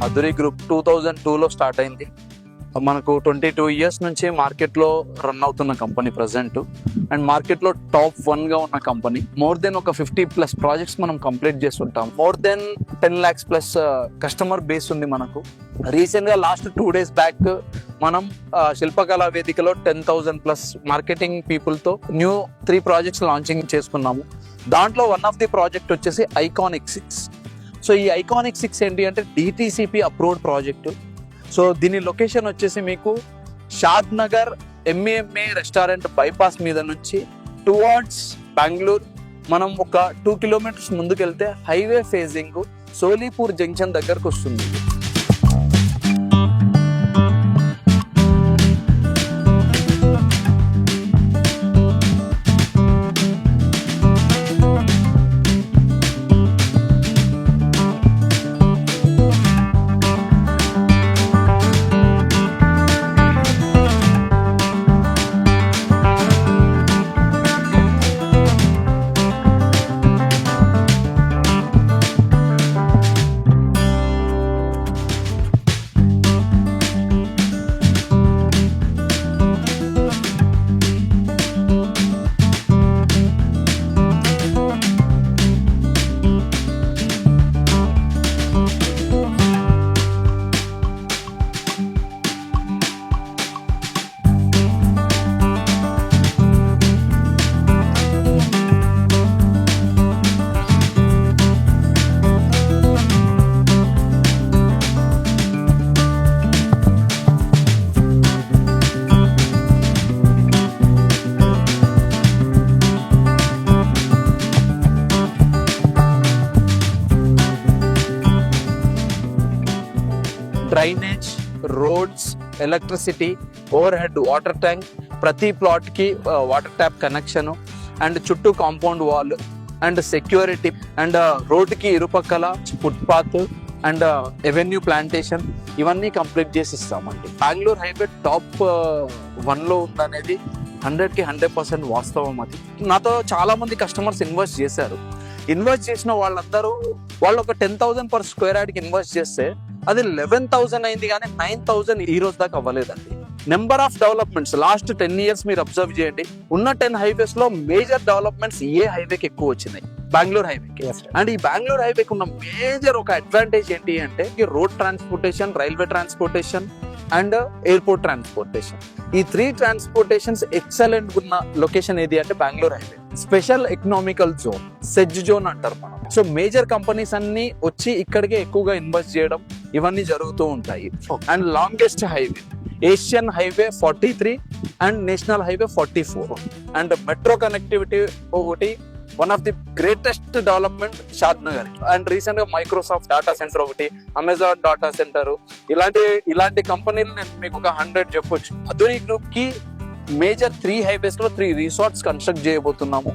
అదురి group 2002లో start అయింది. మనకు 22 years నుంచి మార్కెట్లో రన్ అవుతున్న కంపెనీ ప్రజెంట్. అండ్ మార్కెట్లో టాప్ 1గా ఉన్న కంపెనీ. మోర్ దెన్ ఒక 50+ ప్రాజెక్ట్స్ మనం కంప్లీట్ చేస్తుంటాం. More than 10 lakhs+ customer base ఉంది మనకు. రీసెంట్గా లాస్ట్ 2 days బ్యాక్ మనం శిల్పకళా వేదికలో 10,000+ మార్కెటింగ్ పీపుల్తో న్యూ 3 ప్రాజెక్ట్స్ లాంచింగ్ చేసుకున్నాము. దాంట్లో వన్ ఆఫ్ ది ప్రాజెక్ట్ వచ్చేసి ఐకానిక్ 6. సో ఈ ఐకానిక్ 6 ఏంటి అంటే DTCP అప్రూవ్డ్ ప్రాజెక్టు. సో దీని లొకేషన్ వచ్చేసి మీకు షాద్ నగర్ MAMA రెస్టారెంట్ బైపాస్ మీద నుంచి టువార్డ్స్ బెంగళూరు. మనం ఒక 2 kilometers ముందుకెళ్తే హైవే ఫేజింగ్ సోలీపూర్ జంక్షన్ దగ్గరకు వస్తుంది. Drainage, roads, electricity, over head water tank, ప్రతి ప్లాట్కి వాటర్ ట్యాప్ కనెక్షన్, అండ్ చుట్టూ compound wall, and security, and రోడ్డుకి ఇరుపక్కల ఫుట్పాత్ అండ్ ఎవెన్యూ ప్లాంటేషన్, ఇవన్నీ కంప్లీట్ చేసి ఇస్తామండి. బెంగళూరు హైవే టాప్ 1లో ఉందనేది 100కి 100% వాస్తవం. అది నాతో చాలా మంది కస్టమర్స్ ఇన్వెస్ట్ చేశారు. ఇన్వెస్ట్ చేసిన వాళ్ళందరూ వాళ్ళు ఒక 10,000 per square yardకి ఇన్వెస్ట్ చేస్తే అది 11,000 అయింది, కానీ 9,000 ఈ రోజు దాకా అవ్వలేదండి. Number of developments last 10 years మీరు అబ్జర్వ్ చేయండి. ఉన్న 10 highways లో మేజర్ డెవలప్మెంట్స్ ఏ హైవేకి ఎక్కువ వచ్చినాయి? బెంగళూరు హైవేకి. అండ్ ఈ బెంగళూరు హైవేకి ఉన్న మేజర్ ఒక అడ్వాంటేజ్ ఏంటి అంటే road transportation, railway transportation and airport transportation. ఈ 3 ట్రాన్స్పోర్టేషన్స్ ఎక్సలెంట్ ఉన్న లొకేషన్ ఏది అంటే Bengaluru highway. Special economical zone, SEZ zone అంటారు మనం. సో మేజర్ కంపెనీస్ అన్ని వచ్చి ఇక్కడికే ఎక్కువగా ఇన్వెస్ట్ చేయడం ఇవన్నీ జరుగుతూ ఉంటాయి. And longest highway Asian highway 43 and national highway 44. And metro connectivity ఒకటి one of the greatest development Shadnagar. And recent గా మైక్రోసాఫ్ట్ డాటా సెంటర్ ఒకటి, అమెజాన్ డాటా సెంటర్, ఇలాంటి కంపెనీలు నేను మీకు ఒక 100 చెప్పొచ్చు. అదురి గ్రూప్ కి మేజర్ 3 highways లో 3 resorts కన్స్ట్రక్ట్ చేయబోతున్నాము.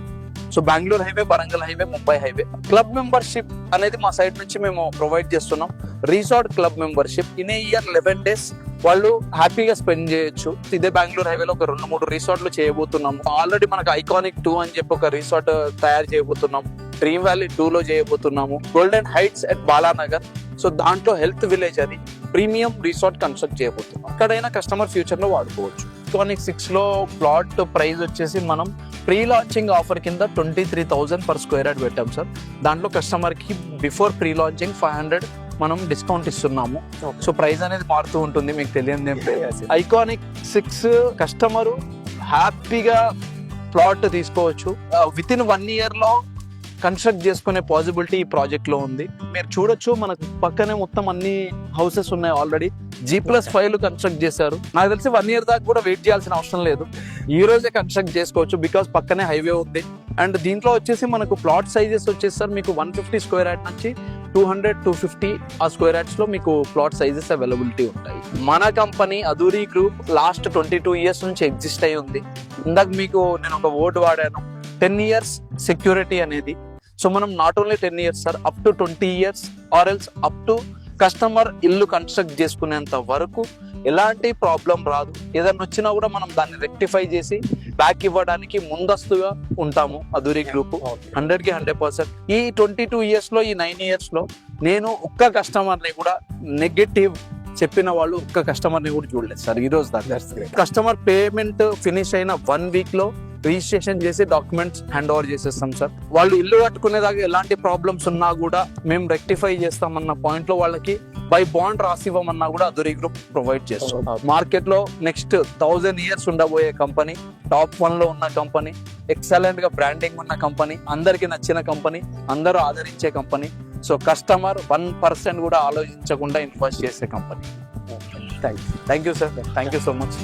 So Bengaluru highway, Warangal highway, Mumbai highway. Club membership అనేది మా సైడ్ నుంచి మేము ప్రొవైడ్ చేస్తున్నాం. Resort club membership in a year 11 days వాళ్ళు హ్యాపీగా స్పెండ్ చేయొచ్చు. ఇదే బెంగళూరు హైవేలో ఒక 2-3 రిసార్ట్లు చేయబోతున్నాము. ఆల్రెడీ మనకు ఐకానిక్ 2 అని చెప్పి ఒక రిసార్ట్ తయారు చేయబోతున్నాం. డ్రీమ్ వ్యాలీ 2లో చేయబోతున్నాము. Golden heights at Balanagar. So దాంట్లో హెల్త్ విలేజ్ అది ప్రీమియం రిసార్ట్ కన్స్ట్రక్ట్ చేయబోతున్నాం. అక్కడైనా కస్టమర్ ఫ్యూచర్ లో వాడుకోవచ్చు. ఐకానిక్ 6లో ప్లాట్ ప్రైస్ వచ్చేసి మనం ప్రీ లాంచింగ్ ఆఫర్ కింద 23,000 per square yard పెట్టాం సార్. దాంట్లో కస్టమర్ కి బిఫోర్ ప్రీ లాంచింగ్ 500 మనం డిస్కౌంట్ ఇస్తున్నాము. సో ప్రైస్ అనేది మారుతూ ఉంటుంది, మీకు తెలియదు ఏం లేదు. ఐకానిక్ 6 కస్టమర్ హ్యాపీగా ప్లాట్ తీసుకోవచ్చు. విత్ ఇన్ 1 year లో కన్స్ట్రక్ట్ చేసుకునే పాసిబిలిటీ ఈ ప్రాజెక్ట్ లో ఉంది. మీరు చూడొచ్చు, మనకు పక్కనే మొత్తం అన్ని హౌసెస్ ఉన్నాయి. ఆల్రెడీ G+5 కన్స్ట్రక్ట్ చేశారు. నాకు తెలిసి 1 year దాకా కూడా వెయిట్ చేయాల్సిన అవసరం లేదు. ఈ రోజే కన్స్ట్రక్ట్ చేసుకోవచ్చు, బికాస్ పక్కనే హైవే ఉంది. అండ్ దీంట్లో వచ్చేసి మనకు ప్లాట్ సైజెస్ వచ్చేసి సార్ మీకు 150 square yard నుంచి 200-250 ఆ స్క్వేర్ యార్డ్స్ లో మీకు ప్లాట్ సైజెస్ అవైలబిలిటీ ఉంటాయి. మన కంపెనీ అదురి గ్రూప్ లాస్ట్ 22 years నుంచి ఎగ్జిస్ట్ అయి ఉంది. ఇందాక మీకు నేను ఒక వర్డ్ వాడాను, 10 years సెక్యూరిటీ అనేది. సో మనం not only 10 years sir, up to 20 years or else up to customer ఇల్లు కన్స్ట్రక్ట్ చేసుకునేంత వరకు ఎలాంటి ప్రాబ్లం రాదు. ఏదైనా వచ్చినా కూడా మనం దాన్ని రెక్టిఫై చేసి బ్యాక్ ఇవ్వడానికి ముందస్తుగా ఉంటాము అధూరి గ్రూప్. 100కి 100%. ఈ 22 years లో, ఈ 9 years లో నేను ఒక్క కస్టమర్ని కూడా నెగటివ్ చెప్పిన వాళ్ళు ఒక్క కస్టమర్ని కూడా చూడలేదు సార్ ఈ రోజు దాకా. కస్టమర్ పేమెంట్ ఫినిష్ అయిన 1 week లో రిజిస్ట్రేషన్ చేసి డాక్యుమెంట్స్ హ్యాండ్ ఓవర్ చేసేస్తాం సార్. వాళ్ళు ఇల్లు కట్టుకునేదాకా ఎలాంటి ప్రాబ్లమ్స్ ఉన్నా కూడా మేము రెక్టిఫై చేస్తామన్న పాయింట్ లో వాళ్ళకి బై బాండ్ రాసివ్వమన్నా కూడా అధూరి గ్రూప్ ప్రొవైడ్ చేస్తాం. మార్కెట్ లో నెక్స్ట్ 1000 years ఉండబోయే కంపెనీ, టాప్ 1 లో ఉన్న కంపెనీ, ఎక్సలెంట్ గా బ్రాండింగ్ ఉన్న కంపెనీ, అందరికి నచ్చిన కంపెనీ, అందరూ ఆదరించే కంపెనీ. సో కస్టమర్ 1% కూడా ఆలోచించకుండా ఇన్వెస్ట్ చేసే company. Thank you sir, thank you so much.